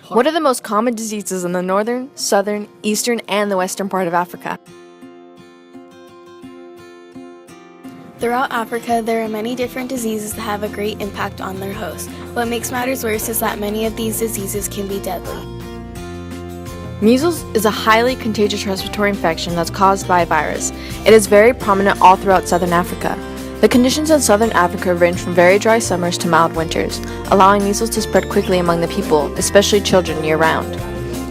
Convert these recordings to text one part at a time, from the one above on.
What are the most common diseases in the northern, southern, eastern, and the western part of Africa? Throughout Africa, there are many different diseases that have a great impact on their host. What makes matters worse is that many of these diseases can be deadly. Measles is a highly contagious respiratory infection that's caused by a virus. It is very prominent all throughout southern Africa. The conditions in southern Africa range from very dry summers to mild winters, allowing measles to spread quickly among the people, especially children, year-round.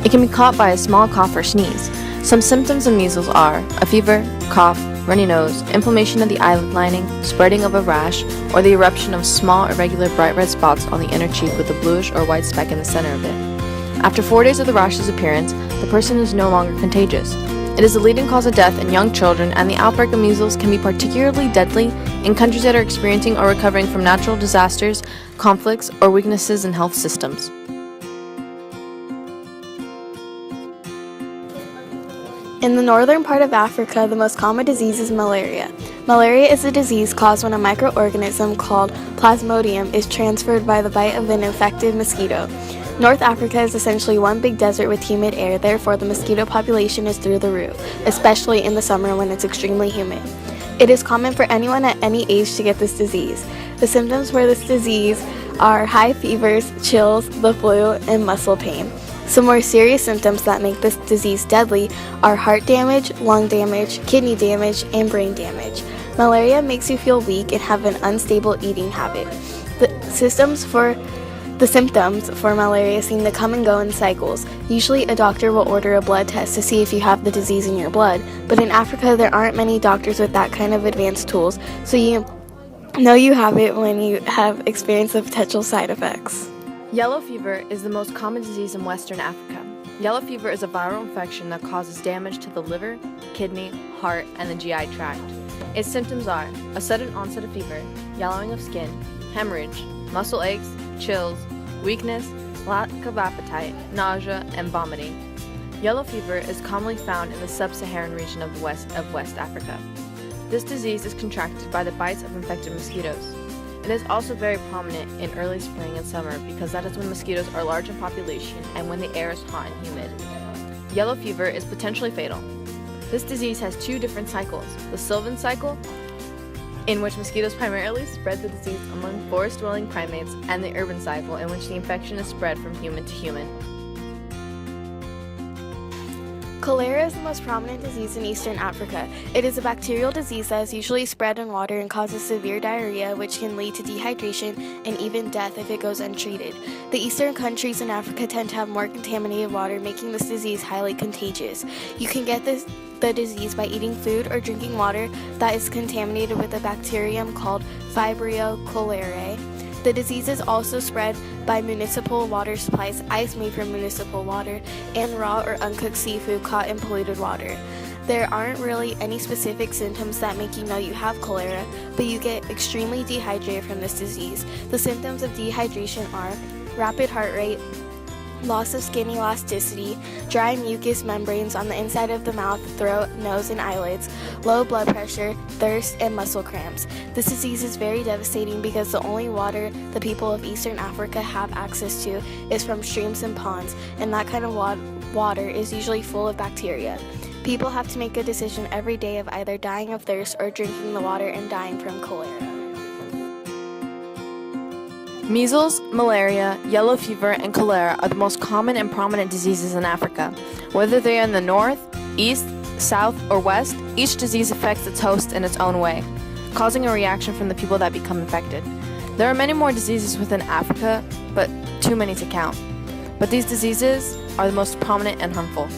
It can be caught by a small cough or sneeze. Some symptoms of measles are a fever, cough, runny nose, inflammation of the eyelid lining, spreading of a rash, or the eruption of small, irregular, bright red spots on the inner cheek with a bluish or white speck in the center of it. After 4 days of the rash's appearance, the person is no longer contagious. It is the leading cause of death in young children, and the outbreak of measles can be particularly deadly in countries that are experiencing or recovering from natural disasters, conflicts, or weaknesses in health systems. In the northern part of Africa, the most common disease is malaria. Malaria is a disease caused when a microorganism called Plasmodium is transferred by the bite of an infected mosquito. North Africa is essentially one big desert with humid air, therefore the mosquito population is through the roof, especially in the summer when it's extremely humid. It is common for anyone at any age to get this disease. The symptoms for this disease are high fevers, chills, the flu, and muscle pain. Some more serious symptoms that make this disease deadly are heart damage, lung damage, kidney damage, and brain damage. Malaria makes you feel weak and have an unstable eating habit. The symptoms for malaria seem to come and go in cycles. Usually a doctor will order a blood test to see if you have the disease in your blood, but in Africa there aren't many doctors with that kind of advanced tools, so you know you have it when you have experienced the potential side effects. Yellow fever is the most common disease in Western Africa. Yellow fever is a viral infection that causes damage to the liver, kidney, heart, and the GI tract. Its symptoms are a sudden onset of fever, yellowing of skin, hemorrhage, muscle aches, chills, weakness, lack of appetite, nausea, and vomiting. Yellow fever is commonly found in the sub-Saharan region of West Africa. This disease is contracted by the bites of infected mosquitoes. It is also very prominent in early spring and summer because that is when mosquitoes are large in population and when the air is hot and humid. Yellow fever is potentially fatal. This disease has two different cycles: the Sylvan cycle, in which mosquitoes primarily spread the disease among forest-dwelling primates, and the urban cycle, in which the infection is spread from human to human. Cholera is the most prominent disease in Eastern Africa. It is a bacterial disease that is usually spread in water and causes severe diarrhea, which can lead to dehydration and even death if it goes untreated. The eastern countries in Africa tend to have more contaminated water, making this disease highly contagious. You can get the disease by eating food or drinking water that is contaminated with a bacterium called Vibrio cholerae. The disease is also spread by municipal water supplies, ice made from municipal water, and raw or uncooked seafood caught in polluted water. There aren't really any specific symptoms that make you know you have cholera, but you get extremely dehydrated from this disease. The symptoms of dehydration are rapid heart rate, loss of skin elasticity, dry mucous membranes on the inside of the mouth, throat, nose, and eyelids, low blood pressure, thirst, and muscle cramps. This disease is very devastating because the only water the people of Eastern Africa have access to is from streams and ponds, and that kind of water is usually full of bacteria. People have to make a decision every day of either dying of thirst or drinking the water and dying from cholera. Measles, malaria, yellow fever, and cholera are the most common and prominent diseases in Africa. Whether they are in the north, east, south, or west, each disease affects its host in its own way, causing a reaction from the people that become infected. There are many more diseases within Africa, but too many to count. But these diseases are the most prominent and harmful.